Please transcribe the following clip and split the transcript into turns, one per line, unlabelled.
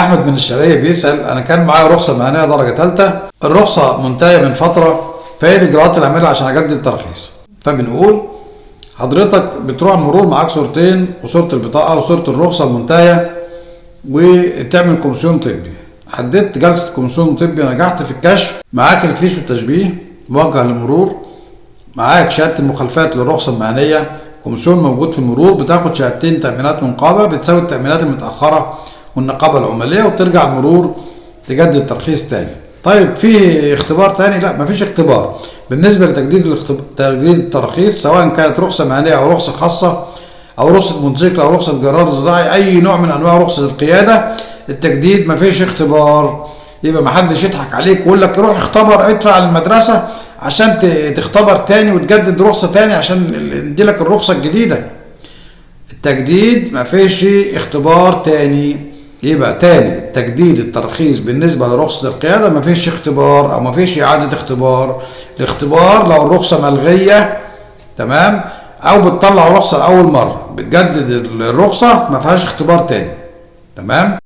احمد من الشرقيه بيسال: انا كان معايا رخصه مهنيه درجه ثالثه، الرخصه منتهيه من فتره، فايه الاجراءات اللي اعملها عشان اجدد الترخيص؟ فبنقول حضرتك بتروح المرور معاك صورتين، وصوره البطاقه وصوره الرخصه المنتهيه، وتعمل كومسيون طبي. حددت جلسه كومسيون طبي، نجحت في الكشف، معاك الفيش والتشبيه موجه للمرور، معاك شهاده المخالفات للرخصه المهنيه، كومسيون موجود في المرور، بتاخد شهادتين تامينات ونقابه بتساوي التامينات المتاخره والنقابه العماليه، وترجع المرور تجدد الترخيص تاني. طيب في اختبار تاني؟ لا، مفيش اختبار بالنسبه لتجديد تجديد التراخيص، سواء كانت رخصه مهنيه او رخصه خاصه او رخصه موتوسيكل او رخصه جرار زراعي، اي نوع من انواع رخصه القياده، التجديد مفيش اختبار. يبقى محدش يضحك عليك ويقول لك روح اختبر، ادفع للمدرسه عشان تختبر تاني وتجدد رخصه تاني عشان نديلك الرخصه الجديده. التجديد مفيش اختبار تاني. يبقى تاني، تجديد الترخيص بالنسبه لرخصه القياده مفيش اختبار او مفيش اعاده اختبار. الاختبار لو الرخصه ملغيه، تمام، او بتطلع رخصه لاول مره، بتجدد الرخصه ما فيهاش اختبار تاني. تمام.